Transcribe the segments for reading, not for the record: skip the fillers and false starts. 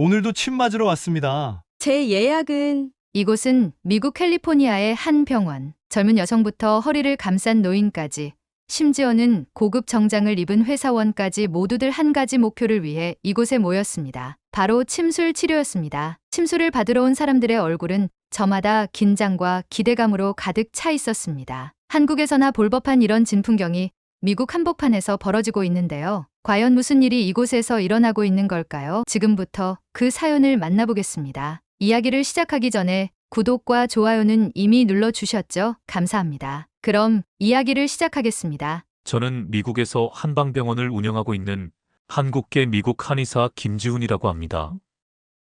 오늘도 침 맞으러 왔습니다. 제 예약은 이곳은 미국 캘리포니아의 한 병원. 젊은 여성부터 허리를 감싼 노인까지, 심지어는 고급 정장을 입은 회사원까지 모두들 한 가지 목표를 위해 이곳에 모였습니다. 바로 침술 치료였습니다. 침술을 받으러 온 사람들의 얼굴은 저마다 긴장과 기대감으로 가득 차 있었습니다. 한국에서나 볼 법한 이런 진풍경이 미국 한복판에서 벌어지고 있는데요. 과연 무슨 일이 이곳에서 일어나고 있는 걸까요? 지금부터 그 사연을 만나보겠습니다. 이야기를 시작하기 전에 구독과 좋아요는 이미 눌러주셨죠? 감사합니다. 그럼 이야기를 시작하겠습니다. 저는 미국에서 한방병원을 운영하고 있는 한국계 미국 한의사 김지훈이라고 합니다.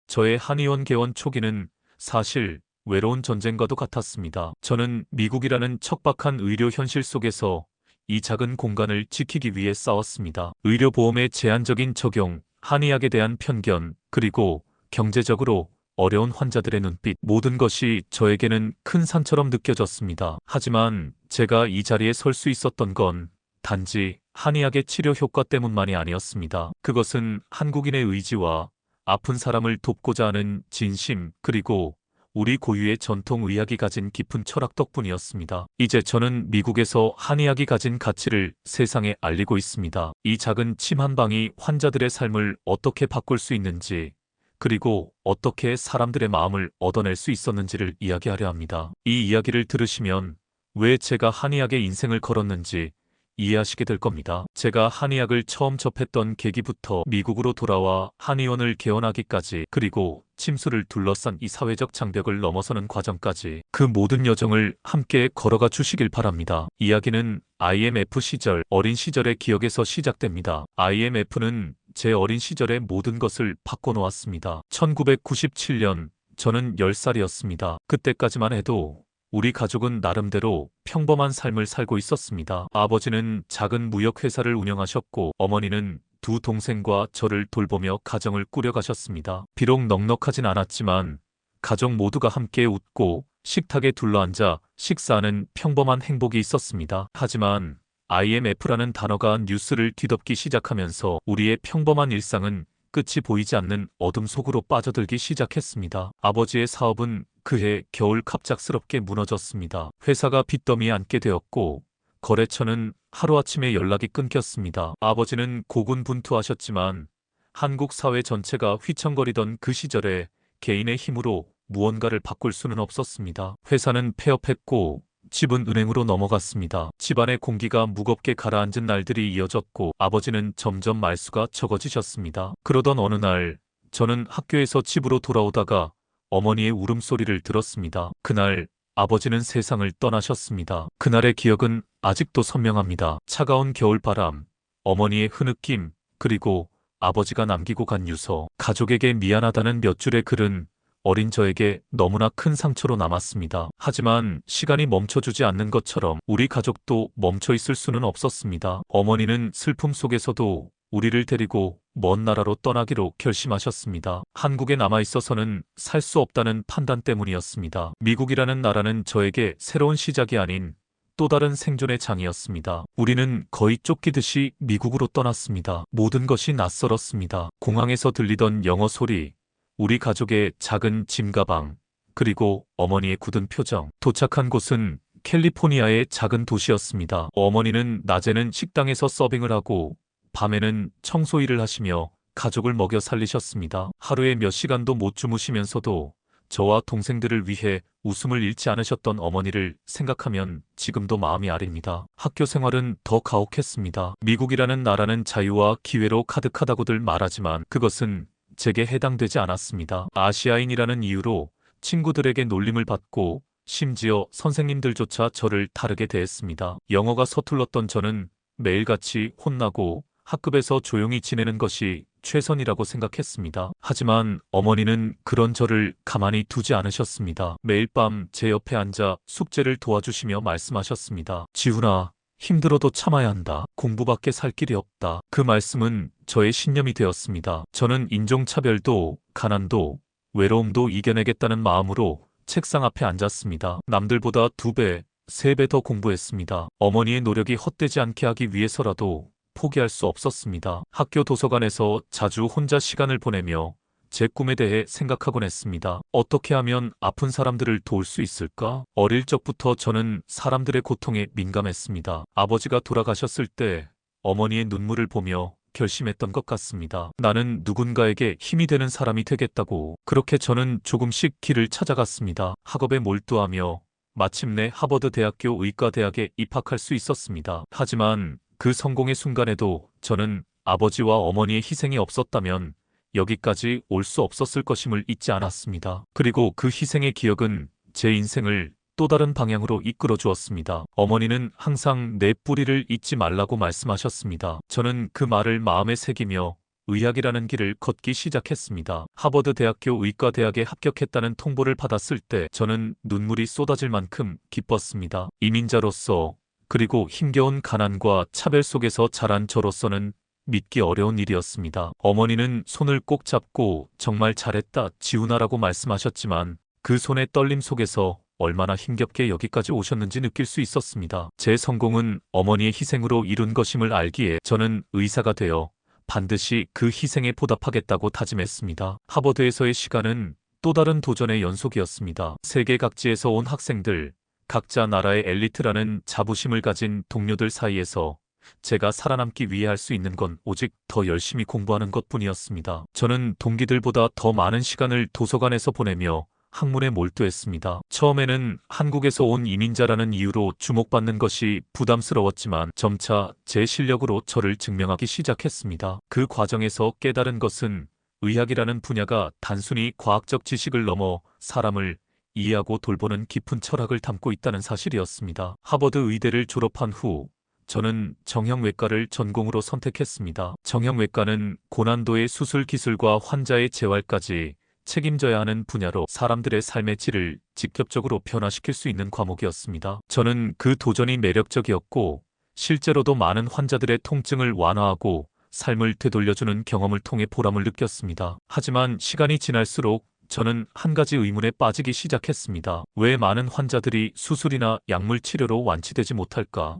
저의 한의원 개원 초기는 사실 외로운 전쟁과도 같았습니다. 저는 미국이라는 척박한 의료 현실 속에서 이 작은 공간을 지키기 위해 싸웠습니다. 의료보험의 제한적인 적용, 한의학에 대한 편견, 그리고 경제적으로 어려운 환자들의 눈빛, 모든 것이 저에게는 큰 산처럼 느껴졌습니다. 하지만 제가 이 자리에 설 수 있었던 건 단지 한의학의 치료 효과 때문만이 아니었습니다. 그것은 한국인의 의지와 아픈 사람을 돕고자 하는 진심, 그리고 우리 고유의 전통 의학이 가진 깊은 철학 덕분이었습니다. 이제 저는 미국에서 한의학이 가진 가치를 세상에 알리고 있습니다. 이 작은 침 한 방이 환자들의 삶을 어떻게 바꿀 수 있는지, 그리고 어떻게 사람들의 마음을 얻어낼 수 있었는지를 이야기하려 합니다. 이 이야기를 들으시면 왜 제가 한의학에 인생을 걸었는지 이해하시게 될 겁니다. 제가 한의학을 처음 접했던 계기부터 미국으로 돌아와 한의원을 개원하기까지, 그리고 침술을 둘러싼 이 사회적 장벽을 넘어서는 과정까지, 그 모든 여정을 함께 걸어가 주시길 바랍니다. 이야기는 IMF 시절, 어린 시절의 기억에서 시작됩니다. IMF는 제 어린 시절의 모든 것을 바꿔놓았습니다. 1997년, 저는 10살이었습니다. 그때까지만 해도 우리 가족은 나름대로 평범한 삶을 살고 있었습니다. 아버지는 작은 무역회사를 운영하셨고, 어머니는 두 동생과 저를 돌보며 가정을 꾸려가셨습니다. 비록 넉넉하진 않았지만 가족 모두가 함께 웃고 식탁에 둘러앉아 식사하는 평범한 행복이 있었습니다. 하지만 IMF라는 단어가 뉴스를 뒤덮기 시작하면서 우리의 평범한 일상은 끝이 보이지 않는 어둠 속으로 빠져들기 시작했습니다. 아버지의 사업은 그해 겨울 갑작스럽게 무너졌습니다. 회사가 빚더미에 앉게 되었고, 거래처는 하루아침에 연락이 끊겼습니다. 아버지는 고군분투하셨지만 한국 사회 전체가 휘청거리던 그 시절에 개인의 힘으로 무언가를 바꿀 수는 없었습니다. 회사는 폐업했고 집은 은행으로 넘어갔습니다. 집안의 공기가 무겁게 가라앉은 날들이 이어졌고, 아버지는 점점 말수가 적어지셨습니다. 그러던 어느 날, 저는 학교에서 집으로 돌아오다가 어머니의 울음소리를 들었습니다. 그날 아버지는 세상을 떠나셨습니다. 그날의 기억은 아직도 선명합니다. 차가운 겨울바람, 어머니의 흐느낌, 그리고 아버지가 남기고 간 유서, 가족에게 미안하다는 몇 줄의 글은 어린 저에게 너무나 큰 상처로 남았습니다. 하지만 시간이 멈춰주지 않는 것처럼 우리 가족도 멈춰 있을 수는 없었습니다. 어머니는 슬픔 속에서도 우리를 데리고 먼 나라로 떠나기로 결심하셨습니다. 한국에 남아있어서는 살 수 없다는 판단 때문이었습니다. 미국이라는 나라는 저에게 새로운 시작이 아닌 또 다른 생존의 장이었습니다. 우리는 거의 쫓기듯이 미국으로 떠났습니다. 모든 것이 낯설었습니다. 공항에서 들리던 영어 소리, 우리 가족의 작은 짐가방, 그리고 어머니의 굳은 표정. 도착한 곳은 캘리포니아의 작은 도시였습니다. 어머니는 낮에는 식당에서 서빙을 하고 밤에는 청소 일을 하시며 가족을 먹여 살리셨습니다. 하루에 몇 시간도 못 주무시면서도 저와 동생들을 위해 웃음을 잃지 않으셨던 어머니를 생각하면 지금도 마음이 아립니다. 학교 생활은 더 가혹했습니다. 미국이라는 나라는 자유와 기회로 가득하다고들 말하지만 그것은 제게 해당되지 않았습니다. 아시아인이라는 이유로 친구들에게 놀림을 받고 심지어 선생님들조차 저를 다르게 대했습니다. 영어가 서툴렀던 저는 매일같이 혼나고 학급에서 조용히 지내는 것이 최선이라고 생각했습니다. 하지만 어머니는 그런 저를 가만히 두지 않으셨습니다. 매일 밤 제 옆에 앉아 숙제를 도와주시며 말씀하셨습니다. 지훈아, 힘들어도 참아야 한다. 공부밖에 살 길이 없다. 그 말씀은 저의 신념이 되었습니다. 저는 인종차별도 가난도 외로움도 이겨내겠다는 마음으로 책상 앞에 앉았습니다. 남들보다 2배, 3배 더 공부했습니다. 어머니의 노력이 헛되지 않게 하기 위해서라도 포기할 수 없었습니다. 학교 도서관에서 자주 혼자 시간을 보내며 제 꿈에 대해 생각하곤 했습니다. 어떻게 하면 아픈 사람들을 도울 수 있을까? 어릴 적부터 저는 사람들의 고통에 민감했습니다. 아버지가 돌아가셨을 때 어머니의 눈물을 보며 결심했던 것 같습니다. 나는 누군가에게 힘이 되는 사람이 되겠다고. 그렇게 저는 조금씩 길을 찾아갔습니다. 학업에 몰두하며 마침내 하버드 대학교 의과대학에 입학할 수 있었습니다. 하지만 그 성공의 순간에도 저는 아버지와 어머니의 희생이 없었다면 여기까지 올 수 없었을 것임을 잊지 않았습니다. 그리고 그 희생의 기억은 제 인생을 또 다른 방향으로 이끌어 주었습니다. 어머니는 항상 내 뿌리를 잊지 말라고 말씀하셨습니다. 저는 그 말을 마음에 새기며 의학이라는 길을 걷기 시작했습니다. 하버드 대학교 의과대학에 합격했다는 통보를 받았을 때 저는 눈물이 쏟아질 만큼 기뻤습니다. 이민자로서 그리고 힘겨운 가난과 차별 속에서 자란 저로서는 믿기 어려운 일이었습니다. 어머니는 손을 꼭 잡고 정말 잘했다, 지훈아라고 말씀하셨지만 그 손의 떨림 속에서 얼마나 힘겹게 여기까지 오셨는지 느낄 수 있었습니다. 제 성공은 어머니의 희생으로 이룬 것임을 알기에 저는 의사가 되어 반드시 그 희생에 보답하겠다고 다짐했습니다. 하버드에서의 시간은 또 다른 도전의 연속이었습니다. 세계 각지에서 온 학생들, 각자 나라의 엘리트라는 자부심을 가진 동료들 사이에서 제가 살아남기 위해 할 수 있는 건 오직 더 열심히 공부하는 것뿐이었습니다. 저는 동기들보다 더 많은 시간을 도서관에서 보내며 학문에 몰두했습니다. 처음에는 한국에서 온 이민자라는 이유로 주목받는 것이 부담스러웠지만 점차 제 실력으로 저를 증명하기 시작했습니다. 그 과정에서 깨달은 것은 의학이라는 분야가 단순히 과학적 지식을 넘어 사람을 이해하고 돌보는 깊은 철학을 담고 있다는 사실이었습니다. 하버드 의대를 졸업한 후 저는 정형외과를 전공으로 선택했습니다. 정형외과는 고난도의 수술 기술과 환자의 재활까지 책임져야 하는 분야로 사람들의 삶의 질을 직접적으로 변화시킬 수 있는 과목이었습니다. 저는 그 도전이 매력적이었고 실제로도 많은 환자들의 통증을 완화하고 삶을 되돌려주는 경험을 통해 보람을 느꼈습니다. 하지만 시간이 지날수록 저는 한 가지 의문에 빠지기 시작했습니다. 왜 많은 환자들이 수술이나 약물 치료로 완치되지 못할까?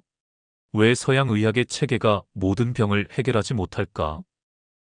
왜 서양 의학의 체계가 모든 병을 해결하지 못할까?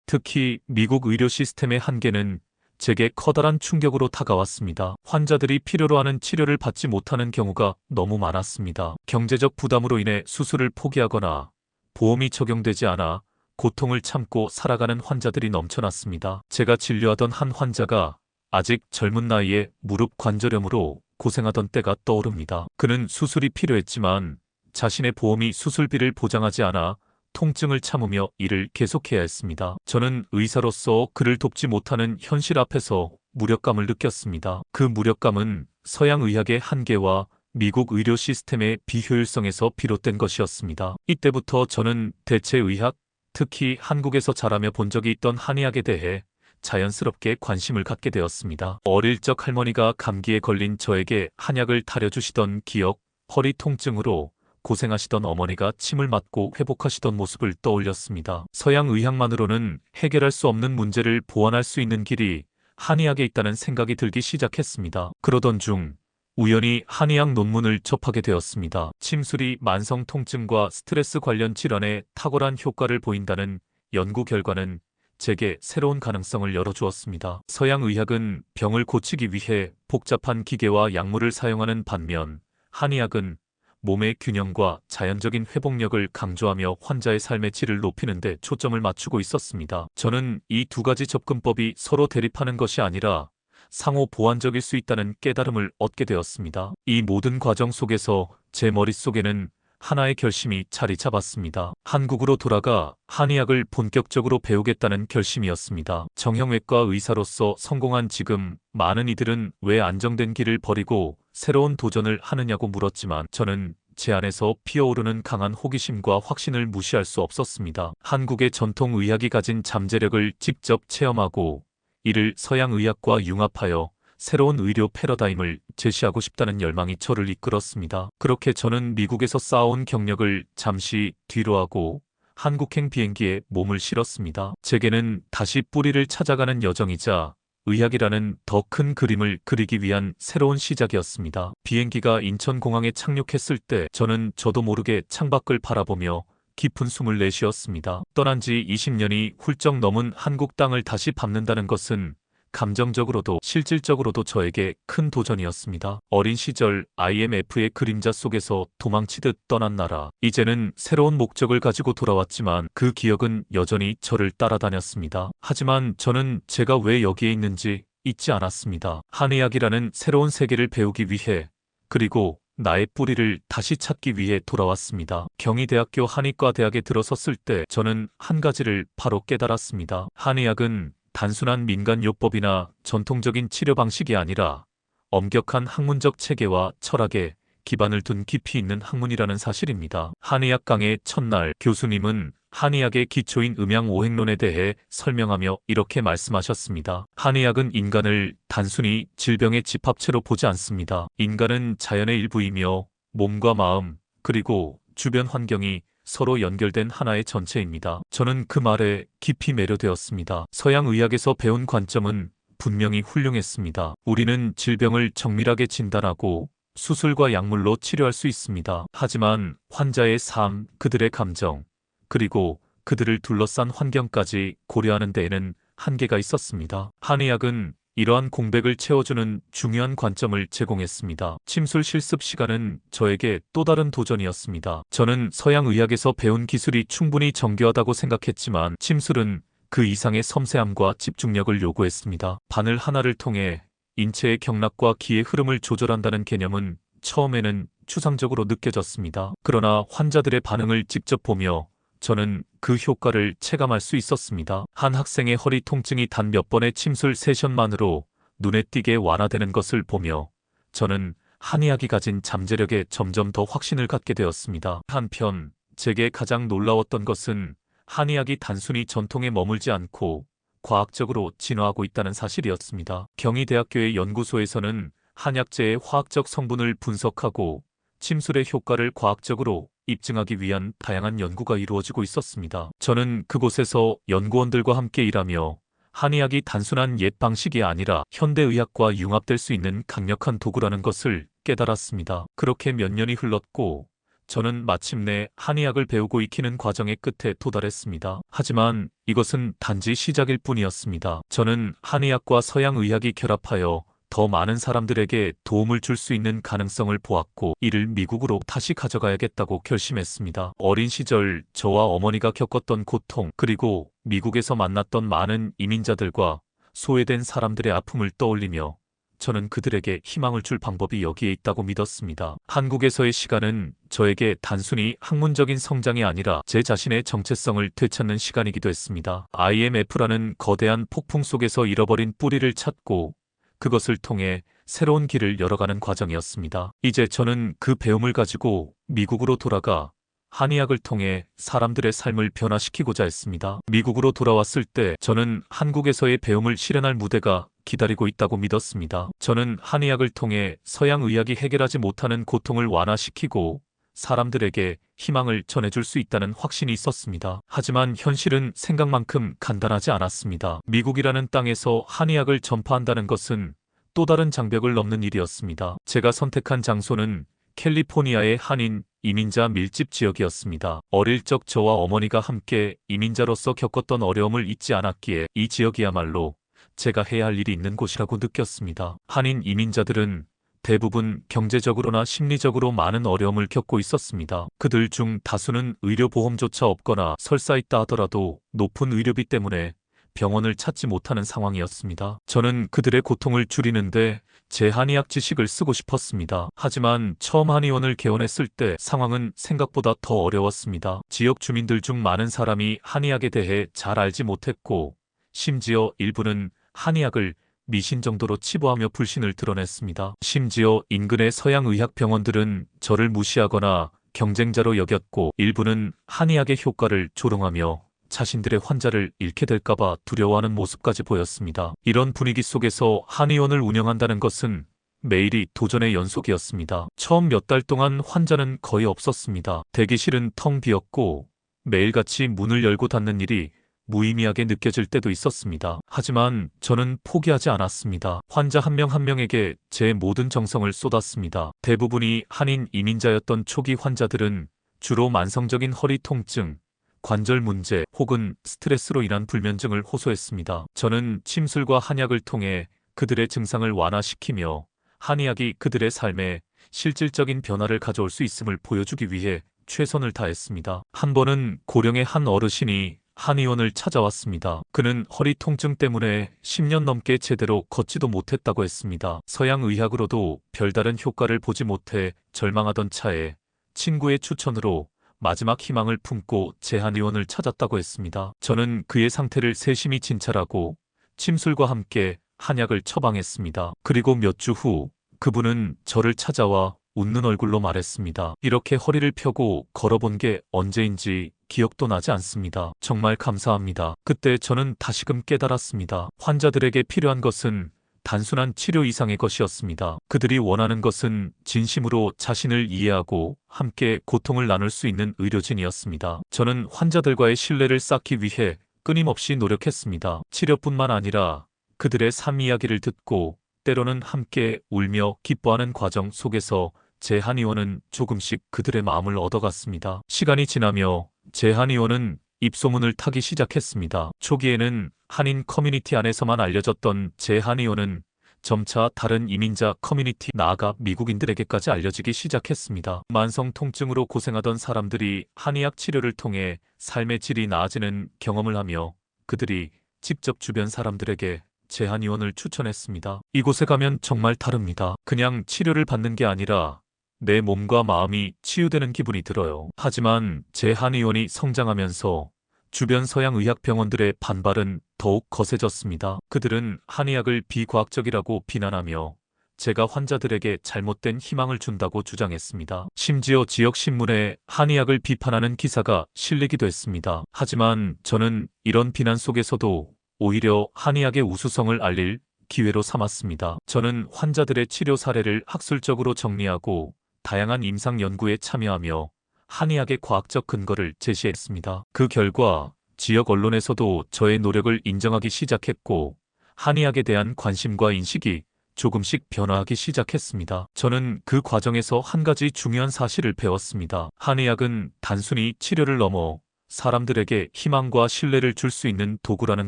특히 미국 의료 시스템의 한계는 제게 커다란 충격으로 다가왔습니다. 환자들이 필요로 하는 치료를 받지 못하는 경우가 너무 많았습니다. 경제적 부담으로 인해 수술을 포기하거나 보험이 적용되지 않아 고통을 참고 살아가는 환자들이 넘쳐났습니다. 제가 진료하던 한 환자가 아직 젊은 나이에 무릎 관절염으로 고생하던 때가 떠오릅니다. 그는 수술이 필요했지만 자신의 보험이 수술비를 보장하지 않아 통증을 참으며 일을 계속해야 했습니다. 저는 의사로서 그를 돕지 못하는 현실 앞에서 무력감을 느꼈습니다. 그 무력감은 서양 의학의 한계와 미국 의료 시스템의 비효율성에서 비롯된 것이었습니다. 이때부터 저는 대체 의학, 특히 한국에서 자라며 본 적이 있던 한의학에 대해 자연스럽게 관심을 갖게 되었습니다. 어릴 적 할머니가 감기에 걸린 저에게 한약을 타려주시던 기억, 허리 통증으로 고생하시던 어머니가 침을 맞고 회복하시던 모습을 떠올렸습니다. 서양 의학만으로는 해결할 수 없는 문제를 보완할 수 있는 길이 한의학에 있다는 생각이 들기 시작했습니다. 그러던 중 우연히 한의학 논문을 접하게 되었습니다. 침술이 만성 통증과 스트레스 관련 질환에 탁월한 효과를 보인다는 연구 결과는 제게 새로운 가능성을 열어주었습니다. 서양 의학은 병을 고치기 위해 복잡한 기계와 약물을 사용하는 반면 한의학은 몸의 균형과 자연적인 회복력을 강조하며 환자의 삶의 질을 높이는 데 초점을 맞추고 있었습니다. 저는 이 두 가지 접근법이 서로 대립하는 것이 아니라 상호 보완적일 수 있다는 깨달음을 얻게 되었습니다. 이 모든 과정 속에서 제 머릿속에는 하나의 결심이 자리 잡았습니다. 한국으로 돌아가 한의학을 본격적으로 배우겠다는 결심이었습니다. 정형외과 의사로서 성공한 지금 많은 이들은 왜 안정된 길을 버리고 새로운 도전을 하느냐고 물었지만 저는 제 안에서 피어오르는 강한 호기심과 확신을 무시할 수 없었습니다. 한국의 전통 의학이 가진 잠재력을 직접 체험하고 이를 서양 의학과 융합하여 새로운 의료 패러다임을 제시하고 싶다는 열망이 저를 이끌었습니다. 그렇게 저는 미국에서 쌓아온 경력을 잠시 뒤로하고 한국행 비행기에 몸을 실었습니다. 제게는 다시 뿌리를 찾아가는 여정이자 의학이라는 더 큰 그림을 그리기 위한 새로운 시작이었습니다. 비행기가 인천공항에 착륙했을 때 저는 저도 모르게 창밖을 바라보며 깊은 숨을 내쉬었습니다. 떠난 지 20년이 훌쩍 넘은 한국 땅을 다시 밟는다는 것은 감정적으로도 실질적으로도 저에게 큰 도전이었습니다. 어린 시절 IMF의 그림자 속에서 도망치듯 떠난 나라. 이제는 새로운 목적을 가지고 돌아왔지만 그 기억은 여전히 저를 따라다녔습니다. 하지만 저는 제가 왜 여기에 있는지 잊지 않았습니다. 한의학이라는 새로운 세계를 배우기 위해, 그리고 나의 뿌리를 다시 찾기 위해 돌아왔습니다. 경희대학교 한의과대학에 들어섰을 때 저는 한 가지를 바로 깨달았습니다. 한의학은 단순한 민간요법이나 전통적인 치료 방식이 아니라 엄격한 학문적 체계와 철학에 기반을 둔 깊이 있는 학문이라는 사실입니다. 한의학 강의 첫날 교수님은 한의학의 기초인 음양오행론에 대해 설명하며 이렇게 말씀하셨습니다. 한의학은 인간을 단순히 질병의 집합체로 보지 않습니다. 인간은 자연의 일부이며 몸과 마음, 그리고 주변 환경이 서로 연결된 하나의 전체입니다. 저는 그 말에 깊이 매료되었습니다. 서양 의학에서 배운 관점은 분명히 훌륭했습니다. 우리는 질병을 정밀하게 진단하고 수술과 약물로 치료할 수 있습니다. 하지만 환자의 삶, 그들의 감정, 그리고 그들을 둘러싼 환경까지 고려하는 데에는 한계가 있었습니다. 한의학은 이러한 공백을 채워주는 중요한 관점을 제공했습니다. 침술 실습 시간은 저에게 또 다른 도전이었습니다. 저는 서양 의학에서 배운 기술이 충분히 정교하다고 생각했지만 침술은 그 이상의 섬세함과 집중력을 요구했습니다. 바늘 하나를 통해 인체의 경락과 기의 흐름을 조절한다는 개념은 처음에는 추상적으로 느껴졌습니다. 그러나 환자들의 반응을 직접 보며 저는 그 효과를 체감할 수 있었습니다. 한 학생의 허리 통증이 단 몇 번의 침술 세션만으로 눈에 띄게 완화되는 것을 보며 저는 한의학이 가진 잠재력에 점점 더 확신을 갖게 되었습니다. 한편 제게 가장 놀라웠던 것은 한의학이 단순히 전통에 머물지 않고 과학적으로 진화하고 있다는 사실이었습니다. 경희대학교의 연구소에서는 한약재의 화학적 성분을 분석하고 침술의 효과를 과학적으로 입증하기 위한 다양한 연구가 이루어지고 있었습니다. 저는 그곳에서 연구원들과 함께 일하며 한의학이 단순한 옛 방식이 아니라 현대의학과 융합될 수 있는 강력한 도구라는 것을 깨달았습니다. 그렇게 몇 년이 흘렀고 저는 마침내 한의학을 배우고 익히는 과정의 끝에 도달했습니다. 하지만 이것은 단지 시작일 뿐이었습니다. 저는 한의학과 서양의학이 결합하여 더 많은 사람들에게 도움을 줄 수 있는 가능성을 보았고 이를 미국으로 다시 가져가야겠다고 결심했습니다. 어린 시절 저와 어머니가 겪었던 고통, 그리고 미국에서 만났던 많은 이민자들과 소외된 사람들의 아픔을 떠올리며 저는 그들에게 희망을 줄 방법이 여기에 있다고 믿었습니다. 한국에서의 시간은 저에게 단순히 학문적인 성장이 아니라 제 자신의 정체성을 되찾는 시간이기도 했습니다. IMF라는 거대한 폭풍 속에서 잃어버린 뿌리를 찾고 그것을 통해 새로운 길을 열어가는 과정이었습니다. 이제 저는 그 배움을 가지고 미국으로 돌아가 한의학을 통해 사람들의 삶을 변화시키고자 했습니다. 미국으로 돌아왔을 때 저는 한국에서의 배움을 실현할 무대가 기다리고 있다고 믿었습니다. 저는 한의학을 통해 서양 의학이 해결하지 못하는 고통을 완화시키고 사람들에게 희망을 전해줄 수 있다는 확신이 있었습니다. 하지만 현실은 생각만큼 간단하지 않았습니다. 미국이라는 땅에서 한의학을 전파한다는 것은 또 다른 장벽을 넘는 일이었습니다. 제가 선택한 장소는 캘리포니아의 한인 이민자 밀집 지역이었습니다. 어릴 적 저와 어머니가 함께 이민자로서 겪었던 어려움을 잊지 않았기에 이 지역이야말로 제가 해야 할 일이 있는 곳이라고 느꼈습니다. 한인 이민자들은 대부분 경제적으로나 심리적으로 많은 어려움을 겪고 있었습니다. 그들 중 다수는 의료보험조차 없거나 설사 있다 하더라도 높은 의료비 때문에 병원을 찾지 못하는 상황이었습니다. 저는 그들의 고통을 줄이는데 제 한의학 지식을 쓰고 싶었습니다. 하지만 처음 한의원을 개원했을 때 상황은 생각보다 더 어려웠습니다. 지역 주민들 중 많은 사람이 한의학에 대해 잘 알지 못했고 심지어 일부는 한의학을 미신 정도로 치부하며 불신을 드러냈습니다. 심지어 인근의 서양의학 병원들은 저를 무시하거나 경쟁자로 여겼고 일부는 한의학의 효과를 조롱하며 자신들의 환자를 잃게 될까봐 두려워하는 모습까지 보였습니다. 이런 분위기 속에서 한의원을 운영한다는 것은 매일이 도전의 연속이었습니다. 처음 몇 달 동안 환자는 거의 없었습니다. 대기실은 텅 비었고 매일같이 문을 열고 닫는 일이 무의미하게 느껴질 때도 있었습니다. 하지만 저는 포기하지 않았습니다. 환자 한 명 한 명에게 제 모든 정성을 쏟았습니다. 대부분이 한인 이민자였던 초기 환자들은 주로 만성적인 허리 통증, 관절 문제 혹은 스트레스로 인한 불면증을 호소했습니다. 저는 침술과 한약을 통해 그들의 증상을 완화시키며 한의학이 그들의 삶에 실질적인 변화를 가져올 수 있음을 보여주기 위해 최선을 다했습니다. 한 번은 고령의 한 어르신이 한의원을 찾아왔습니다. 그는 허리 통증 때문에 10년 넘게 제대로 걷지도 못했다고 했습니다. 서양 의학으로도 별다른 효과를 보지 못해 절망하던 차에 친구의 추천으로 마지막 희망을 품고 제 한의원을 찾았다고 했습니다. 저는 그의 상태를 세심히 진찰하고 침술과 함께 한약을 처방했습니다. 그리고 몇 주 후 그분은 저를 찾아와 웃는 얼굴로 말했습니다. 이렇게 허리를 펴고 걸어본 게 언제인지 기억도 나지 않습니다. 정말 감사합니다. 그때 저는 다시금 깨달았습니다. 환자들에게 필요한 것은 단순한 치료 이상의 것이었습니다. 그들이 원하는 것은 진심으로 자신을 이해하고 함께 고통을 나눌 수 있는 의료진이었습니다. 저는 환자들과의 신뢰를 쌓기 위해 끊임없이 노력했습니다. 치료뿐만 아니라 그들의 삶 이야기를 듣고 때로는 함께 울며 기뻐하는 과정 속에서 제 한의원은 조금씩 그들의 마음을 얻어갔습니다. 시간이 지나며 제 한의원은 입소문을 타기 시작했습니다. 초기에는 한인 커뮤니티 안에서만 알려졌던 제 한의원은 점차 다른 이민자 커뮤니티, 나아가 미국인들에게까지 알려지기 시작했습니다. 만성 통증으로 고생하던 사람들이 한의학 치료를 통해 삶의 질이 나아지는 경험을 하며 그들이 직접 주변 사람들에게 제 한의원을 추천했습니다. 이곳에 가면 정말 다릅니다. 그냥 치료를 받는 게 아니라 내 몸과 마음이 치유되는 기분이 들어요. 하지만 제 한의원이 성장하면서 주변 서양 의학 병원들의 반발은 더욱 거세졌습니다. 그들은 한의학을 비과학적이라고 비난하며 제가 환자들에게 잘못된 희망을 준다고 주장했습니다. 심지어 지역 신문에 한의학을 비판하는 기사가 실리기도 했습니다. 하지만 저는 이런 비난 속에서도 오히려 한의학의 우수성을 알릴 기회로 삼았습니다. 저는 환자들의 치료 사례를 학술적으로 정리하고 다양한 임상 연구에 참여하며 한의학의 과학적 근거를 제시했습니다. 그 결과 지역 언론에서도 저의 노력을 인정하기 시작했고 한의학에 대한 관심과 인식이 조금씩 변화하기 시작했습니다. 저는 그 과정에서 한 가지 중요한 사실을 배웠습니다. 한의학은 단순히 치료를 넘어 사람들에게 희망과 신뢰를 줄 수 있는 도구라는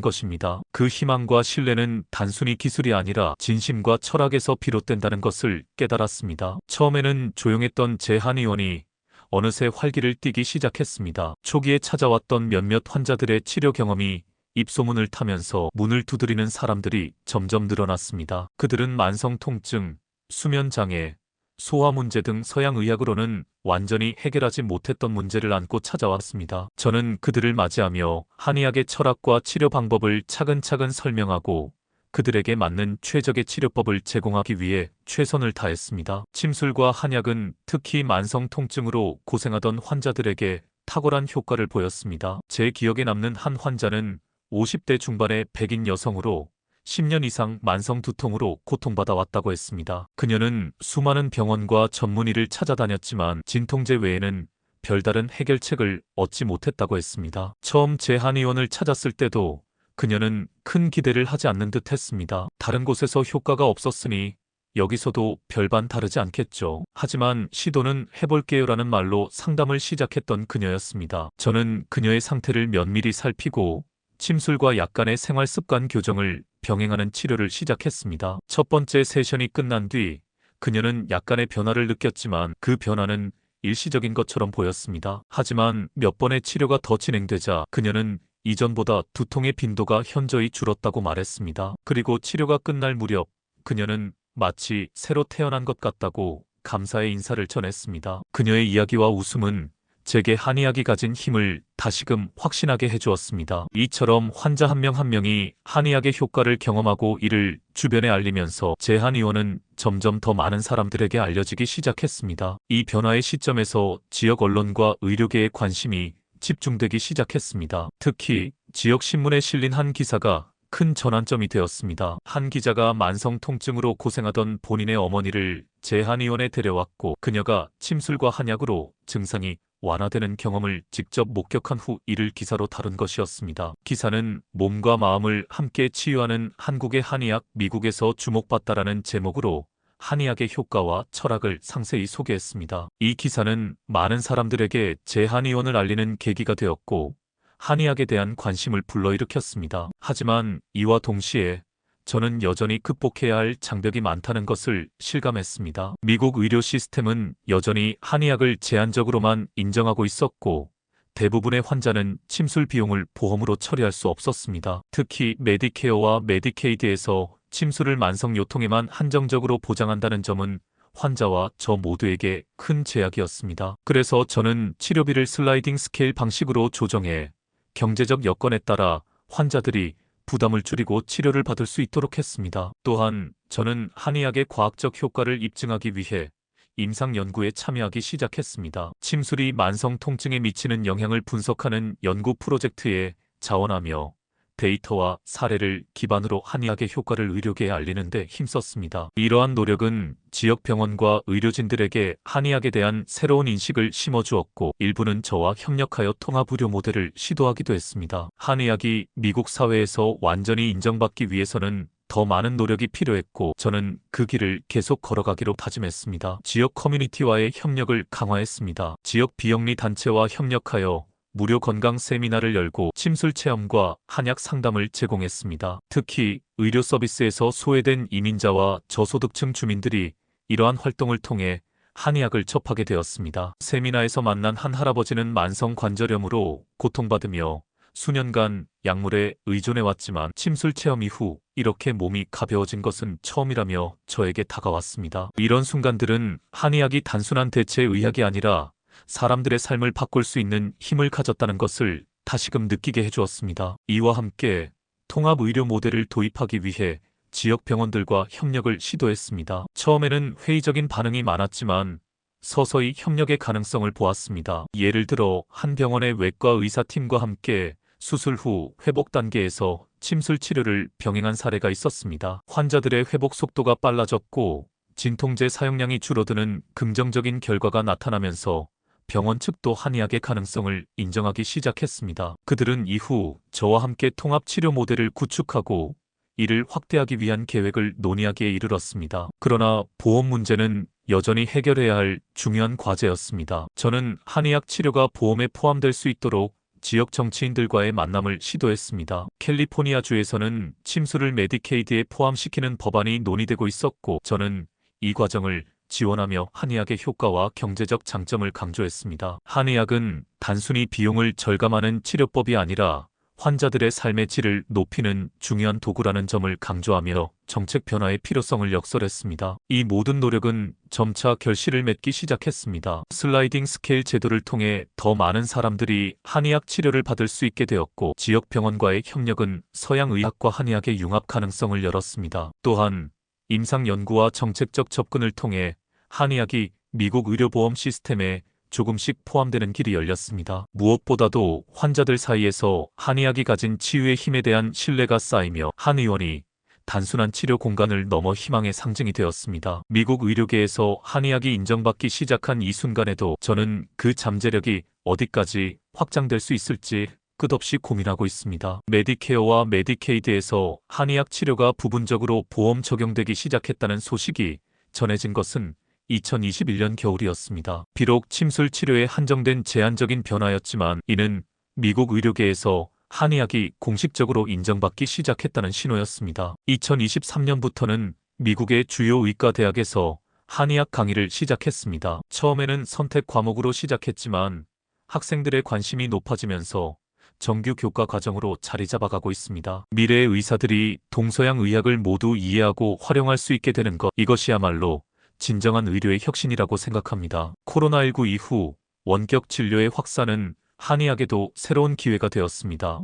것입니다. 그 희망과 신뢰는 단순히 기술이 아니라 진심과 철학에서 비롯된다는 것을 깨달았습니다. 처음에는 조용했던 제 한의원이 어느새 활기를 띠기 시작했습니다. 초기에 찾아왔던 몇몇 환자들의 치료 경험이 입소문을 타면서 문을 두드리는 사람들이 점점 늘어났습니다. 그들은 만성 통증, 수면 장애, 소화 문제 등 서양 의학으로는 완전히 해결하지 못했던 문제를 안고 찾아왔습니다. 저는 그들을 맞이하며 한의학의 철학과 치료 방법을 차근차근 설명하고 그들에게 맞는 최적의 치료법을 제공하기 위해 최선을 다했습니다. 침술과 한약은 특히 만성 통증으로 고생하던 환자들에게 탁월한 효과를 보였습니다. 제 기억에 남는 한 환자는 50대 중반의 백인 여성으로 10년 이상 만성 두통으로 고통받아 왔다고 했습니다. 그녀는 수많은 병원과 전문의를 찾아다녔지만 진통제 외에는 별다른 해결책을 얻지 못했다고 했습니다. 처음 제 한의원을 찾았을 때도 그녀는 큰 기대를 하지 않는 듯 했습니다. 다른 곳에서 효과가 없었으니 여기서도 별반 다르지 않겠죠. 하지만 시도는 해볼게요라는 말로 상담을 시작했던 그녀였습니다. 저는 그녀의 상태를 면밀히 살피고 침술과 약간의 생활 습관 교정을 병행하는 치료를 시작했습니다. 첫 번째 세션이 끝난 뒤 그녀는 약간의 변화를 느꼈지만 그 변화는 일시적인 것처럼 보였습니다. 하지만 몇 번의 치료가 더 진행되자 그녀는 이전보다 두통의 빈도가 현저히 줄었다고 말했습니다. 그리고 치료가 끝날 무렵 그녀는 마치 새로 태어난 것 같다고 감사의 인사를 전했습니다. 그녀의 이야기와 웃음은 제게 한의학이 가진 힘을 다시금 확신하게 해주었습니다. 이처럼 환자 한 명 한 명이 한의학의 효과를 경험하고 이를 주변에 알리면서 제 한의원은 점점 더 많은 사람들에게 알려지기 시작했습니다. 이 변화의 시점에서 지역 언론과 의료계의 관심이 집중되기 시작했습니다. 특히 지역 신문에 실린 한 기사가 큰 전환점이 되었습니다. 한 기자가 만성 통증으로 고생하던 본인의 어머니를 제 한의원에 데려왔고 그녀가 침술과 한약으로 증상이 완화되는 경험을 직접 목격한 후 이를 기사로 다룬 것이었습니다. 기사는 몸과 마음을 함께 치유하는 한국의 한의학, 미국에서 주목받다라는 제목으로 한의학의 효과와 철학을 상세히 소개했습니다. 이 기사는 많은 사람들에게 제 한의원을 알리는 계기가 되었고 한의학에 대한 관심을 불러일으켰습니다. 하지만 이와 동시에 저는 여전히 극복해야 할 장벽이 많다는 것을 실감했습니다. 미국 의료 시스템은 여전히 한의학을 제한적으로만 인정하고 있었고, 대부분의 환자는 침술 비용을 보험으로 처리할 수 없었습니다. 특히 메디케어와 메디케이드에서 침술을 만성요통에만 한정적으로 보장한다는 점은 환자와 저 모두에게 큰 제약이었습니다. 그래서 저는 치료비를 슬라이딩 스케일 방식으로 조정해 경제적 여건에 따라 환자들이 부담을 줄이고 치료를 받을 수 있도록 했습니다. 또한 저는 한의학의 과학적 효과를 입증하기 위해 임상 연구에 참여하기 시작했습니다. 침술이 만성 통증에 미치는 영향을 분석하는 연구 프로젝트에 자원하며 데이터와 사례를 기반으로 한의학의 효과를 의료계에 알리는 데 힘썼습니다. 이러한 노력은 지역 병원과 의료진들에게 한의학에 대한 새로운 인식을 심어주었고, 일부는 저와 협력하여 통합의료 모델을 시도하기도 했습니다. 한의학이 미국 사회에서 완전히 인정받기 위해서는 더 많은 노력이 필요했고, 저는 그 길을 계속 걸어가기로 다짐했습니다. 지역 커뮤니티와의 협력을 강화했습니다. 지역 비영리 단체와 협력하여 무료 건강 세미나를 열고 침술 체험과 한약 상담을 제공했습니다. 특히 의료 서비스에서 소외된 이민자와 저소득층 주민들이 이러한 활동을 통해 한의학을 접하게 되었습니다. 세미나에서 만난 한 할아버지는 만성 관절염으로 고통받으며 수년간 약물에 의존해왔지만 침술 체험 이후 이렇게 몸이 가벼워진 것은 처음이라며 저에게 다가왔습니다. 이런 순간들은 한의학이 단순한 대체 의학이 아니라 사람들의 삶을 바꿀 수 있는 힘을 가졌다는 것을 다시금 느끼게 해주었습니다. 이와 함께 통합의료 모델을 도입하기 위해 지역 병원들과 협력을 시도했습니다. 처음에는 회의적인 반응이 많았지만 서서히 협력의 가능성을 보았습니다. 예를 들어 한 병원의 외과 의사팀과 함께 수술 후 회복 단계에서 침술 치료를 병행한 사례가 있었습니다. 환자들의 회복 속도가 빨라졌고 진통제 사용량이 줄어드는 긍정적인 결과가 나타나면서 병원 측도 한의학의 가능성을 인정하기 시작했습니다. 그들은 이후 저와 함께 통합 치료 모델을 구축하고 이를 확대하기 위한 계획을 논의하기에 이르렀습니다. 그러나 보험 문제는 여전히 해결해야 할 중요한 과제였습니다. 저는 한의학 치료가 보험에 포함될 수 있도록 지역 정치인들과의 만남을 시도했습니다. 캘리포니아주에서는 침술을 메디케이드에 포함시키는 법안이 논의되고 있었고, 저는 이 과정을 지원하며 한의학의 효과와 경제적 장점을 강조했습니다. 한의학은 단순히 비용을 절감하는 치료법이 아니라 환자들의 삶의 질을 높이는 중요한 도구라는 점을 강조하며 정책 변화의 필요성을 역설했습니다. 이 모든 노력은 점차 결실을 맺기 시작했습니다. 슬라이딩 스케일 제도를 통해 더 많은 사람들이 한의학 치료를 받을 수 있게 되었고, 지역 병원과의 협력은 서양 의학과 한의학의 융합 가능성을 열었습니다. 또한 임상 연구와 정책적 접근을 통해 한의학이 미국 의료보험 시스템에 조금씩 포함되는 길이 열렸습니다. 무엇보다도 환자들 사이에서 한의학이 가진 치유의 힘에 대한 신뢰가 쌓이며 한의원이 단순한 치료 공간을 넘어 희망의 상징이 되었습니다. 미국 의료계에서 한의학이 인정받기 시작한 이 순간에도 저는 그 잠재력이 어디까지 확장될 수 있을지 끝없이 고민하고 있습니다. 메디케어와 메디케이드에서 한의학 치료가 부분적으로 보험 적용되기 시작했다는 소식이 전해진 것은 2021년 겨울이었습니다. 비록 침술 치료에 한정된 제한적인 변화였지만 이는 미국 의료계에서 한의학이 공식적으로 인정받기 시작했다는 신호였습니다. 2023년부터는 미국의 주요 의과 대학에서 한의학 강의를 시작했습니다. 처음에는 선택 과목으로 시작했지만 학생들의 관심이 높아지면서 정규 교과 과정으로 자리 잡아가고 있습니다. 미래의 의사들이 동서양 의학을 모두 이해하고 활용할 수 있게 되는 것, 이것이야말로 진정한 의료의 혁신이라고 생각합니다. 코로나19 이후 원격 진료의 확산은 한의학에도 새로운 기회가 되었습니다.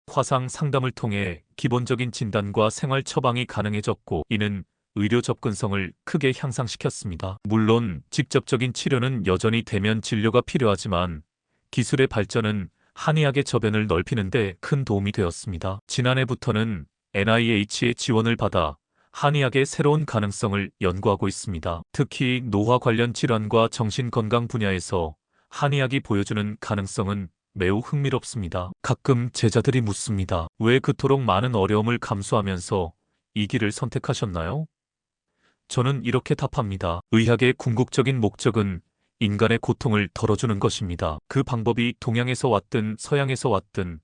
화상 상담을 통해 기본적인 진단과 생활 처방이 가능해졌고, 이는 의료 접근성을 크게 향상시켰습니다. 물론 직접적인 치료는 여전히 대면 진료가 필요하지만 기술의 발전은 한의학의 저변을 넓히는 데 큰 도움이 되었습니다. 지난해부터는 NIH의 지원을 받아 한의학의 새로운 가능성을 연구하고 있습니다. 특히 노화 관련 질환과 정신건강 분야에서 한의학이 보여주는 가능성은 매우 흥미롭습니다. 가끔 제자들이 묻습니다. 왜 그토록 많은 어려움을 감수하면서 이 길을 선택하셨나요? 저는 이렇게 답합니다. 의학의 궁극적인 목적은 인간의 고통을 덜어주는 것입니다. 그 방법이 동양에서 왔든 서양에서 왔든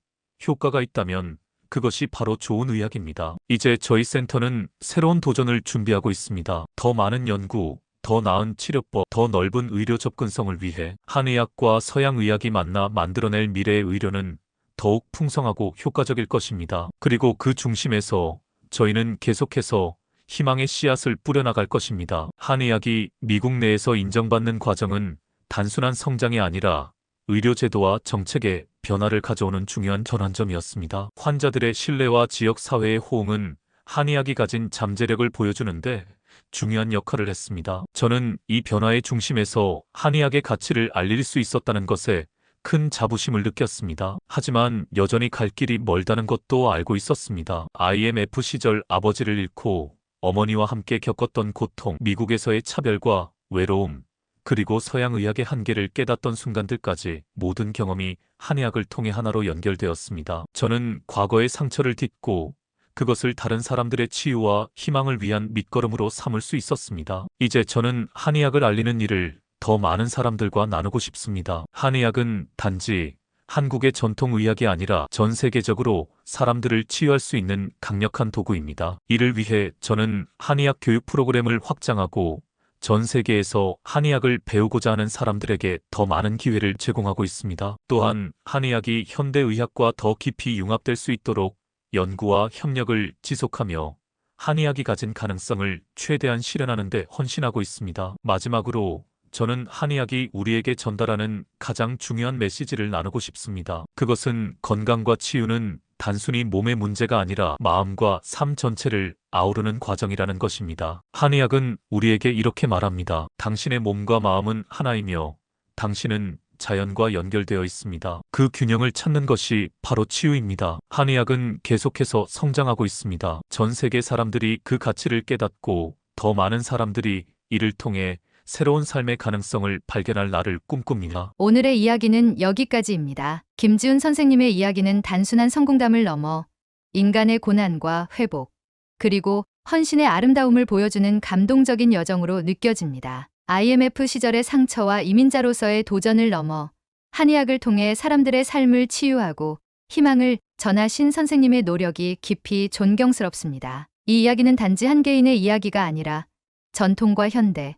효과가 있다면 그것이 바로 좋은 의학입니다. 이제 저희 센터는 새로운 도전을 준비하고 있습니다. 더 많은 연구, 더 나은 치료법, 더 넓은 의료 접근성을 위해 한의학과 서양의학이 만나 만들어낼 미래의 의료는 더욱 풍성하고 효과적일 것입니다. 그리고 그 중심에서 저희는 계속해서 희망의 씨앗을 뿌려나갈 것입니다. 한의학이 미국 내에서 인정받는 과정은 단순한 성장이 아니라 의료제도와 정책의 변화를 가져오는 중요한 전환점이었습니다. 환자들의 신뢰와 지역사회의 호응은 한의학이 가진 잠재력을 보여주는데 중요한 역할을 했습니다. 저는 이 변화의 중심에서 한의학의 가치를 알릴 수 있었다는 것에 큰 자부심을 느꼈습니다. 하지만 여전히 갈 길이 멀다는 것도 알고 있었습니다. IMF 시절 아버지를 잃고 어머니와 함께 겪었던 고통, 미국에서의 차별과 외로움, 그리고 서양의학의 한계를 깨닫던 순간들까지 모든 경험이 한의학을 통해 하나로 연결되었습니다. 저는 과거의 상처를 딛고 그것을 다른 사람들의 치유와 희망을 위한 밑거름으로 삼을 수 있었습니다. 이제 저는 한의학을 알리는 일을 더 많은 사람들과 나누고 싶습니다. 한의학은 단지 한국의 전통의학이 아니라 전 세계적으로 사람들을 치유할 수 있는 강력한 도구입니다. 이를 위해 저는 한의학 교육 프로그램을 확장하고 전 세계에서 한의학을 배우고자 하는 사람들에게 더 많은 기회를 제공하고 있습니다. 또한 한의학이 현대의학과 더 깊이 융합될 수 있도록 연구와 협력을 지속하며 한의학이 가진 가능성을 최대한 실현하는 데 헌신하고 있습니다. 마지막으로 저는 한의학이 우리에게 전달하는 가장 중요한 메시지를 나누고 싶습니다. 그것은 건강과 치유는 단순히 몸의 문제가 아니라 마음과 삶 전체를 아우르는 과정이라는 것입니다. 한의학은 우리에게 이렇게 말합니다. 당신의 몸과 마음은 하나이며 당신은 자연과 연결되어 있습니다. 그 균형을 찾는 것이 바로 치유입니다. 한의학은 계속해서 성장하고 있습니다. 전 세계 사람들이 그 가치를 깨닫고 더 많은 사람들이 이를 통해 새로운 삶의 가능성을 발견할 날을 꿈꿉니다. 오늘의 이야기는 여기까지입니다. 김지훈 선생님의 이야기는 단순한 성공담을 넘어 인간의 고난과 회복, 그리고 헌신의 아름다움을 보여주는 감동적인 여정으로 느껴집니다. IMF 시절의 상처와 이민자로서의 도전을 넘어 한의학을 통해 사람들의 삶을 치유하고 희망을 전하신 선생님의 노력이 깊이 존경스럽습니다. 이 이야기는 단지 한 개인의 이야기가 아니라 전통과 현대,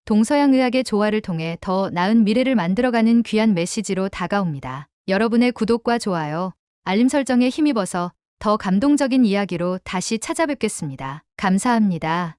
동서양 의학의 조화를 통해 더 나은 미래를 만들어가는 귀한 메시지로 다가옵니다. 여러분의 구독과 좋아요, 알림 설정에 힘입어서 더 감동적인 이야기로 다시 찾아뵙겠습니다. 감사합니다.